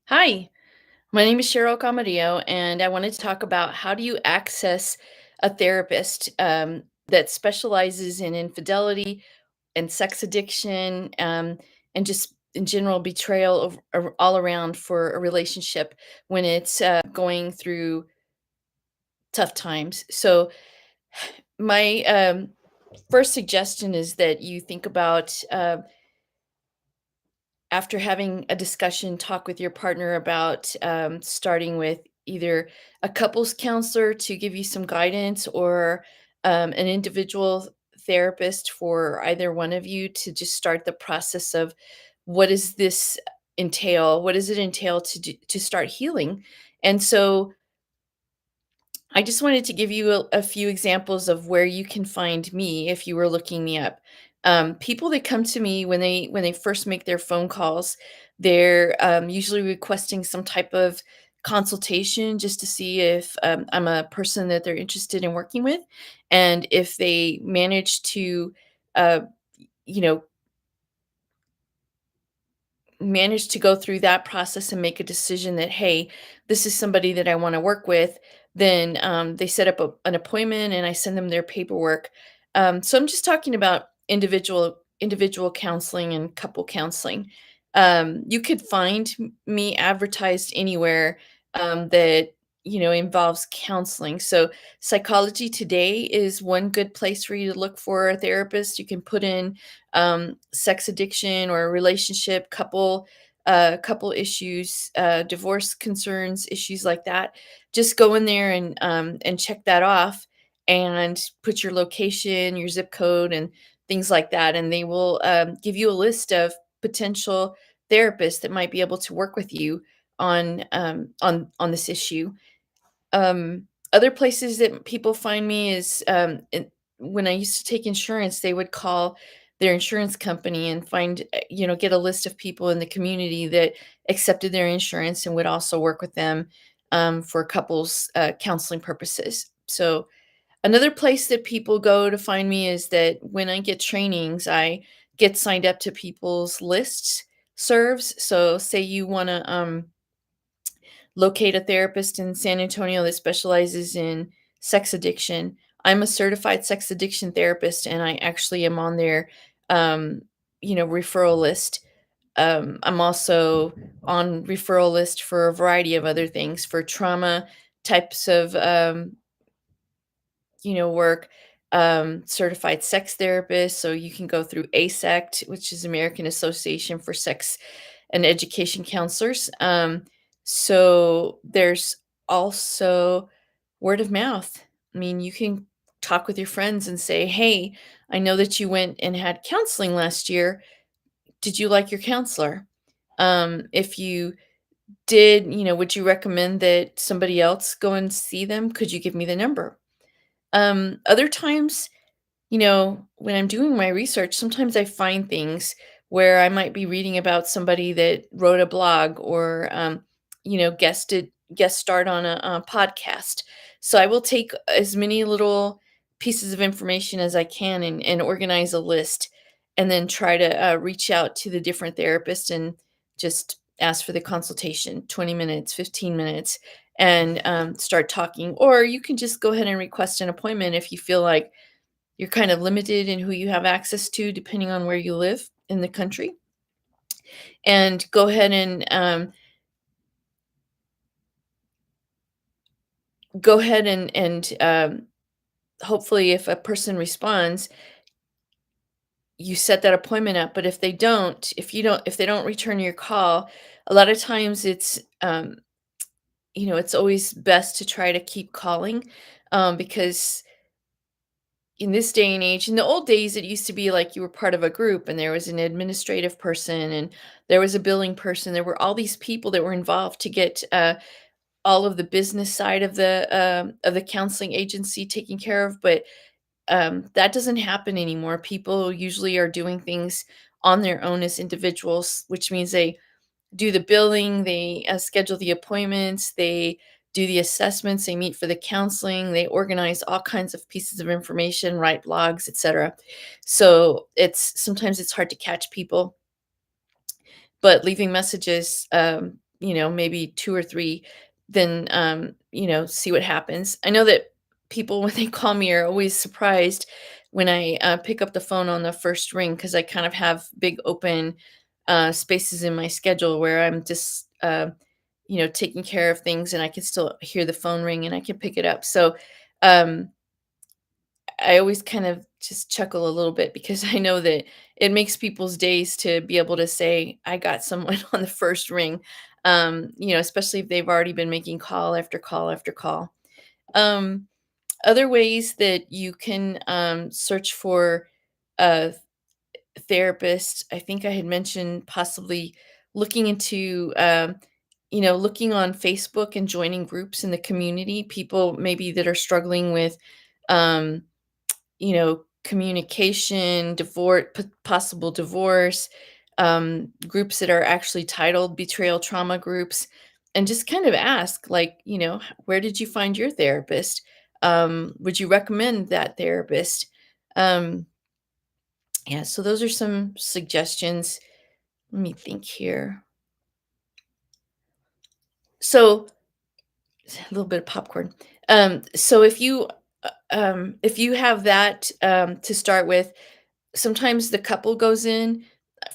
Hi, my name is Cheryl Camarillo, and I wanted to talk about how do you access a therapist that specializes in infidelity and sex addiction, and just in general betrayal all around for a relationship when it's going through tough times. So, my first suggestion is that you think about after having a discussion, talk with your partner about starting with either a couples counselor to give you some guidance or an individual therapist for either one of you to just start the process of what does this entail? What does it entail to start healing? And so I just wanted to give you a few examples of where you can find me if you were looking me up. People that come to me when they first make their phone calls, they're usually requesting some type of consultation just to see if I'm a person that they're interested in working with, and if they manage to, uh, you know, manage to go through that process and make a decision that, hey, this is somebody that I want to work with, then they set up an appointment and I send them their paperwork. So I'm just talking about individual counseling and couple counseling. You could find me advertised anywhere that involves counseling. So Psychology Today is one good place for you to look for a therapist. You can put in sex addiction or relationship, couple issues, divorce concerns, issues like that. Just go in there and check that off, and put your location, your zip code, and things like that, and they will give you a list of potential therapists that might be able to work with you on this issue. Other places that people find me is, when I used to take insurance, they would call their insurance company and find, get a list of people in the community that accepted their insurance and would also work with them for couples counseling purposes. So another place that people go to find me is that when I get trainings, I get signed up to people's lists serves. So say you want to locate a therapist in San Antonio that specializes in sex addiction. I'm a certified sex addiction therapist, and I actually am on their, um, referral list. I'm also on referral list for a variety of other things for trauma types of, work. Certified sex therapist, so you can go through ASECT, which is American Association for Sex and Education Counselors. So there's also word of mouth. I mean, you can talk with your friends and say, "Hey, I know that you went and had counseling last year. Did you like your counselor? If you did, would you recommend that somebody else go and see them? Could you give me the number?" Other times, when I'm doing my research, sometimes I find things where I might be reading about somebody that wrote a blog or, guest starred on a podcast. So I will take as many little pieces of information as I can and organize a list, and then try to reach out to the different therapists and just ask for the consultation, 20 minutes, 15 minutes, and start talking. Or you can just go ahead and request an appointment if you feel like you're kind of limited in who you have access to depending on where you live in the country, and go ahead and hopefully, if a person responds, you set that appointment up. But if they don't return your call, a lot of times it's always best to try to keep calling, because in this day and age, in the old days, it used to be like you were part of a group and there was an administrative person and there was a billing person. There were all these people that were involved to get all of the business side of the counseling agency taken care of. But that doesn't happen anymore. People usually are doing things on their own as individuals, which means they do the billing, they schedule the appointments, they do the assessments, they meet for the counseling, they organize all kinds of pieces of information, write blogs, etc. So it's sometimes it's hard to catch people, but leaving messages maybe 2 or 3, then, see what happens. I know that people, when they call me, are always surprised when I, pick up the phone on the first ring, because I kind of have big open, spaces in my schedule where I'm just, taking care of things, and I can still hear the phone ring and I can pick it up. So, um I always kind of just chuckle a little bit, because I know that it makes people's days to be able to say, "I got someone on the first ring," especially if they've already been making call after call after call. Um, Other ways that you can, search for a therapist, I think I had mentioned possibly looking into, looking on Facebook and joining groups in the community, people maybe that are struggling with, um, communication, divorce, possible divorce, groups that are actually titled betrayal trauma groups, and just kind of ask, like, where did you find your therapist? Would you recommend that therapist? Um, yeah, so those are some suggestions. Let me think here. So a little bit of popcorn. So if you have that, to start with, sometimes the couple goes in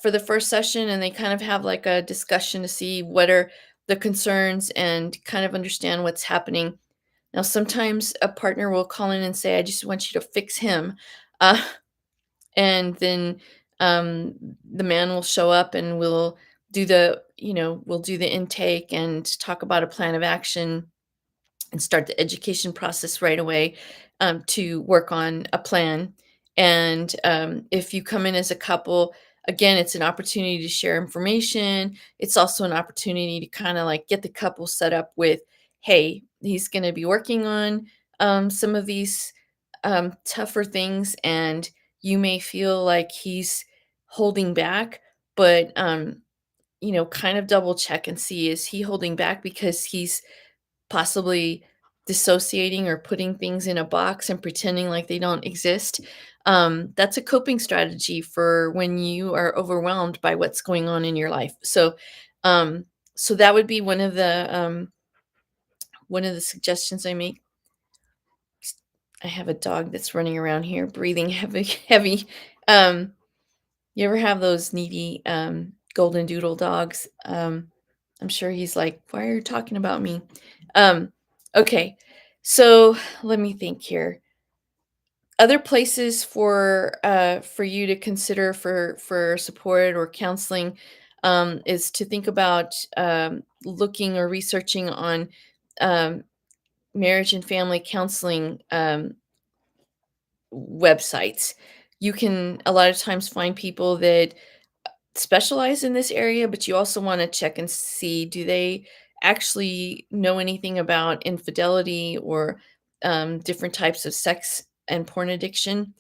for the first session and they kind of have like a discussion to see what are the concerns and kind of understand what's happening. Now, sometimes a partner will call in and say, "I just want you to fix him." Uh, and then, the man will show up and we'll do the intake and talk about a plan of action and start the education process right away, to work on a plan. And, if you come in as a couple, again, it's an opportunity to share information. It's also an opportunity to kind of like get the couple set up with, hey, he's going to be working on, some of these, tougher things, and you may feel like he's holding back, but, kind of double check and see, is he holding back because he's possibly dissociating or putting things in a box and pretending like they don't exist? That's a coping strategy for when you are overwhelmed by what's going on in your life. Um, so that would be one of the suggestions I make. I have a dog that's running around here, breathing heavy, heavy. Um, you ever have those needy, golden doodle dogs? I'm sure he's like, "Why are you talking about me?" Um, okay, so let me think here. Other places for you to consider for support or counseling, is to think about, looking or researching on, um, marriage and family counseling, websites. You can a lot of times find people that specialize in this area, but you also want to check and see, do they actually know anything about infidelity or, different types of sex and porn addiction?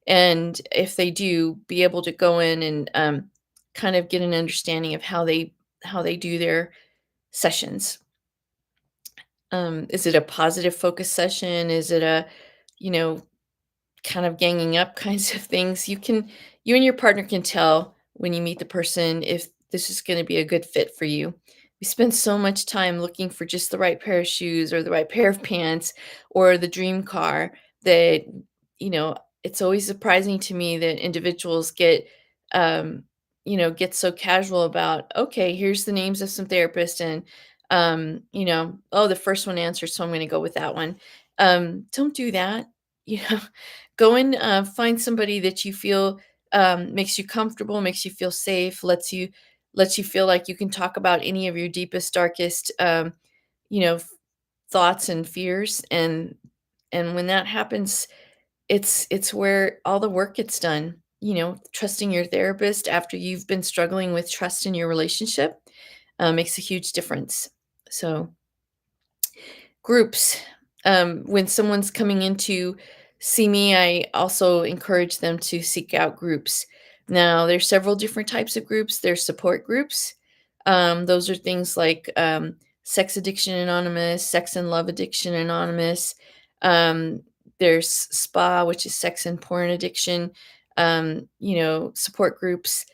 And if they do, be able to go in and, kind of get an understanding of how they do their sessions. Is it a positive focus session? Is it a, you know, kind of ganging up kinds of things? You and your partner can tell when you meet the person if this is gonna be a good fit for you. We spend so much time looking for just the right pair of shoes or the right pair of pants or the dream car that, it's always surprising to me that individuals um, get so casual about, "Okay, here's the names of some therapists," and, "Oh, the first one answered, so I'm gonna go with that one." Don't do that. You know, go and, find somebody that you feel, makes you comfortable, makes you feel safe, lets you feel like you can talk about any of your deepest, darkest, you know, f- thoughts and fears. And when that happens, it's where all the work gets done. Trusting your therapist after you've been struggling with trust in your relationship, makes a huge difference. So, groups. When someone's coming in to see me, I also encourage them to seek out groups. Now, there's several different types of groups. There's support groups. Those are things like, Sex Addiction Anonymous, Sex and Love Addiction Anonymous. Um, there's SPA, which is Sex and Porn Addiction. Support groups.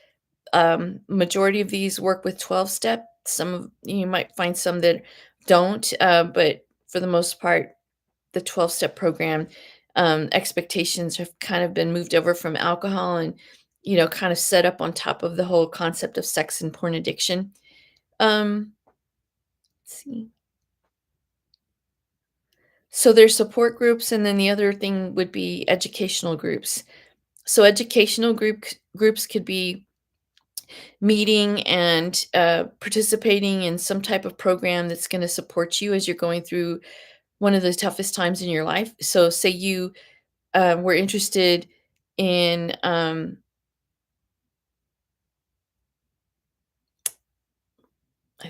Majority of these work with 12 step. You might find some that don't, but for the most part, the 12-step program, expectations have kind of been moved over from alcohol and, kind of set up on top of the whole concept of sex and porn addiction. Um, let's see. So there's support groups, and then the other thing would be educational groups. So educational groups could be meeting and participating in some type of program that's going to support you as you're going through one of the toughest times in your life. So, say you were interested in, I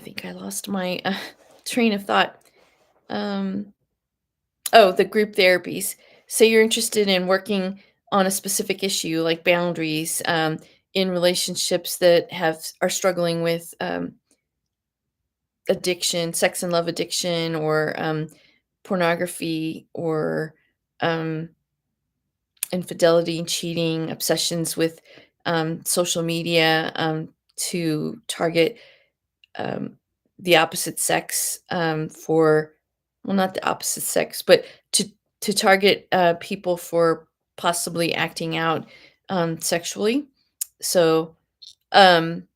think I lost my train of thought. Um, oh, the group therapies. Say you're interested in working on a specific issue like boundaries in relationships that are struggling with addiction, sex and love addiction, or pornography, or um, infidelity and cheating, obsessions with social media to target um, the opposite sex for, well, not the opposite sex, but to target people for possibly acting out sexually. So um,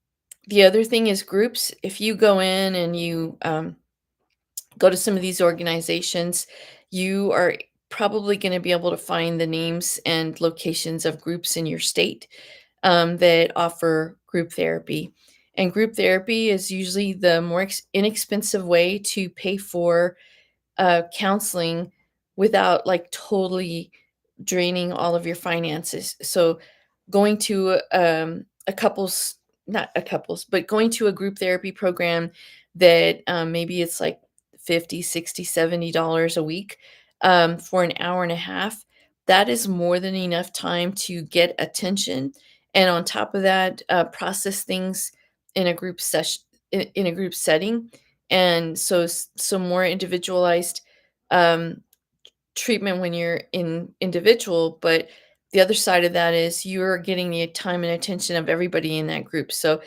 the other thing is groups. If you go in and you go to some of these organizations, you are probably going to be able to find the names and locations of groups in your state that offer group therapy. And group therapy is usually the more inexpensive way to pay for counseling without like totally draining all of your finances. So going to a couples, not a couples, but going to a group therapy program that maybe it's like 50, 60, $70 a week for an hour and a half, that is more than enough time to get attention. And on top of that, process things in a group session, in a group setting. And so more individualized um, treatment when you're in individual, but the other side of that is you're getting the time and attention of everybody in that group. So,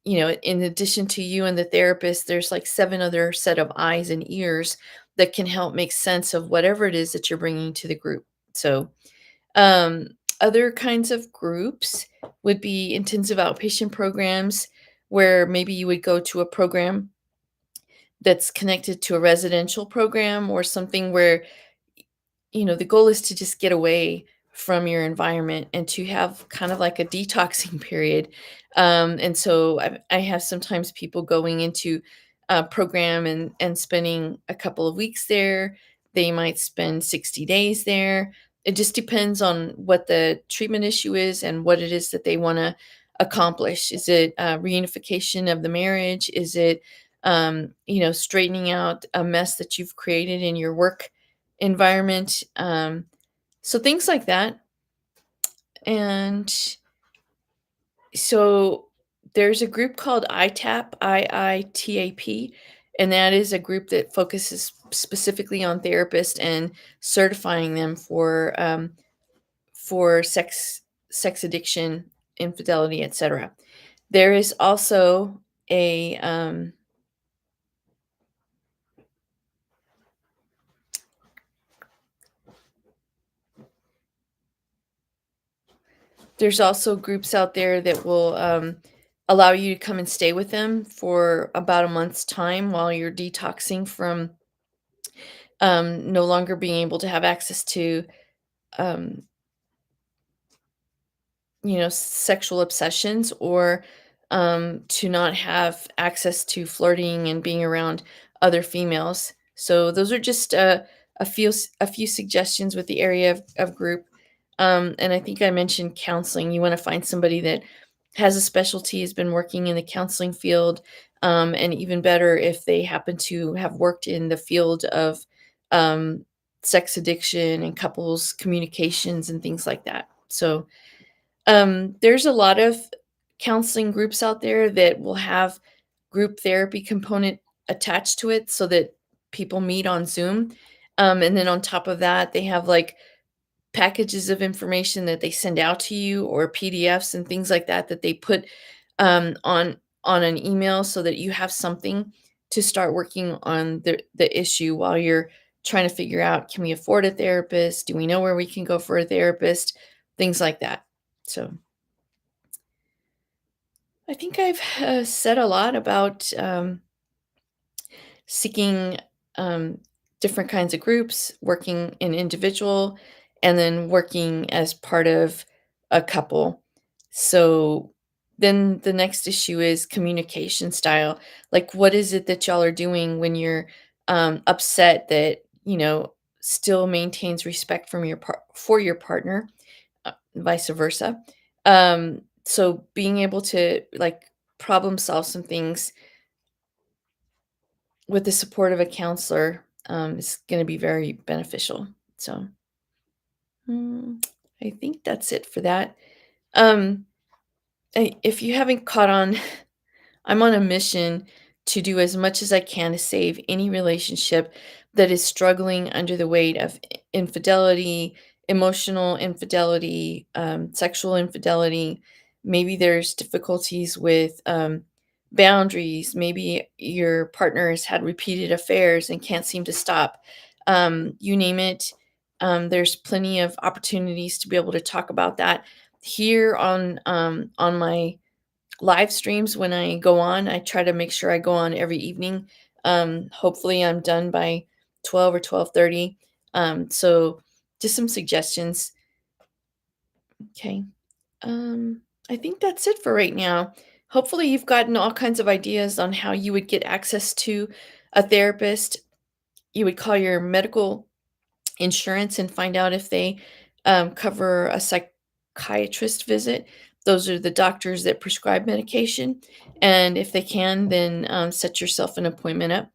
in addition to you and the therapist, there's like 7 other set of eyes and ears that can help make sense of whatever it is that you're bringing to the group. So, um, other kinds of groups would be intensive outpatient programs where maybe you would go to a program that's connected to a residential program or something where the goal is to just get away from your environment and to have kind of like a detoxing period. And so I have sometimes people going into a program and spending a couple of weeks there. They might spend 60 days there. It just depends on what the treatment issue is and what it is that they want to accomplish. Is it reunification of the marriage? Is it, straightening out a mess that you've created in your work environment, so things like that. And so there's a group called IITAP, and that is a group that focuses specifically on therapists and certifying them for sex addiction, infidelity, etc. There is also a there's also groups out there that will allow you to come and stay with them for about a month's time while you're detoxing from no longer being able to have access to um, sexual obsessions, or to not have access to flirting and being around other females. So those are just a few suggestions with the area of group. And I think I mentioned counseling. You want to find somebody that has a specialty, has been working in the counseling field, and even better if they happen to have worked in the field of um, sex addiction and couples communications and things like that. So there's a lot of counseling groups out there that will have group therapy component attached to it so that people meet on Zoom. And then on top of that, they have like packages of information that they send out to you, or PDFs and things like that that they put on on an email so that you have something to start working on the issue while you're trying to figure out, can we afford a therapist? Do we know where we can go for a therapist? Things like that. So I think I've said a lot about seeking different kinds of groups, working in individual, and then working as part of a couple. So then the next issue is communication style. Like, what is it that y'all are doing when you're upset that, still maintains respect from for your partner, vice versa. So being able to like problem solve some things with the support of a counselor, is gonna be very beneficial. So, I think that's it for that. Um, if you haven't caught on, I'm on a mission to do as much as I can to save any relationship that is struggling under the weight of infidelity, emotional infidelity, sexual infidelity. Maybe there's difficulties with boundaries. Maybe your partner has had repeated affairs and can't seem to stop. You name it. There's plenty of opportunities to be able to talk about that here on my live streams. When I go on, I try to make sure I go on every evening. Hopefully I'm done by 12 or 12:30. So just some suggestions. Okay. Um, I think that's it for right now. Hopefully you've gotten all kinds of ideas on how you would get access to a therapist. You would call your medical insurance and find out if they cover a psychiatrist visit. Those are the doctors that prescribe medication. And if they can, then set yourself an appointment up.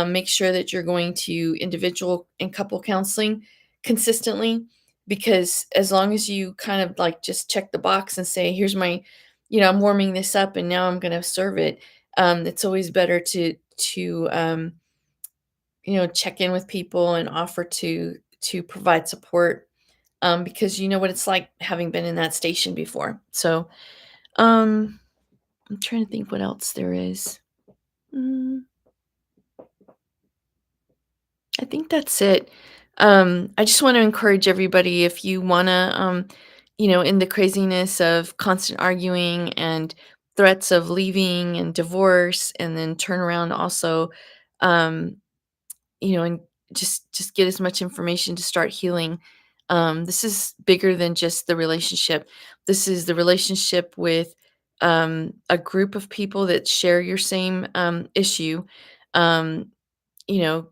Make sure that you're going to individual and couple counseling consistently, because as long as you kind of like just check the box and say, here's my, I'm warming this up and now I'm going to serve it. It's always better to check in with people and offer to provide support, because you know what it's like having been in that station before. So um, I'm trying to think what else there is. Mm, I think that's it. I just want to encourage everybody, if you want to, in the craziness of constant arguing and threats of leaving and divorce, and then turn around also, um, and just get as much information to start healing. This is bigger than just the relationship. This is the relationship with a group of people that share your same issue. Um, you know,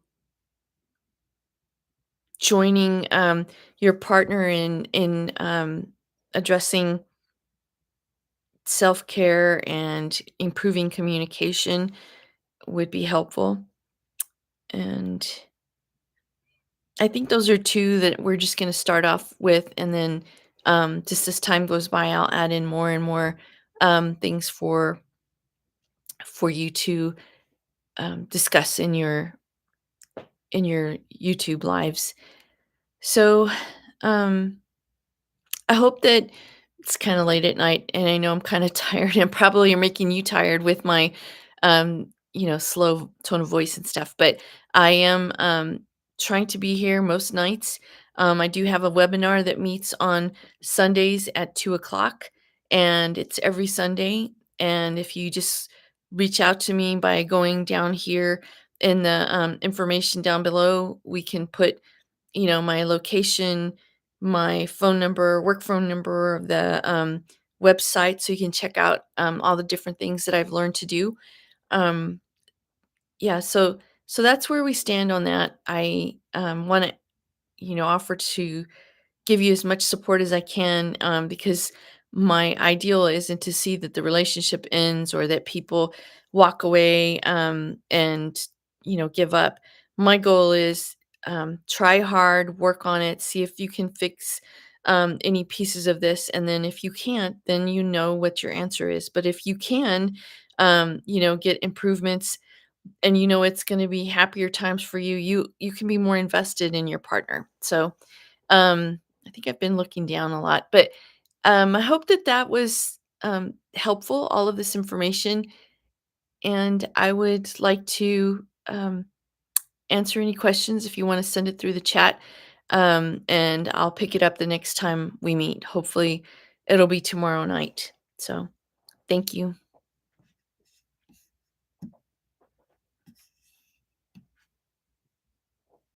joining your partner in addressing self care and improving communication would be helpful. And I think those are 2 that we're just gonna start off with, and then, just as time goes by, I'll add in more and more, things for you to, discuss in your YouTube lives. So, um, I hope that it's kinda late at night, and I know I'm kinda tired and probably are making you tired with my, slow tone of voice and stuff, but I am, trying to be here most nights. I do have a webinar that meets on Sundays at 2 o'clock, and it's every Sunday, and if you just reach out to me by going down here in the, information down below, we can put, my location, my phone number, work phone number, the website, so you can check out all the different things that I've learned to do. Um, yeah, so that's where we stand on that. I want to, offer to give you as much support as I can, because my ideal isn't to see that the relationship ends or that people walk away, and give up. My goal is, try hard, work on it, see if you can fix any pieces of this, and then if you can't, then you know what your answer is. But if you can, get improvements, and it's going to be happier times for you, you can be more invested in your partner. So I think I've been looking down a lot, but I hope that that was helpful, all of this information, and I would like to answer any questions if you want to send it through the chat. And I'll pick it up the next time we meet. Hopefully, it'll be tomorrow night. So, thank you.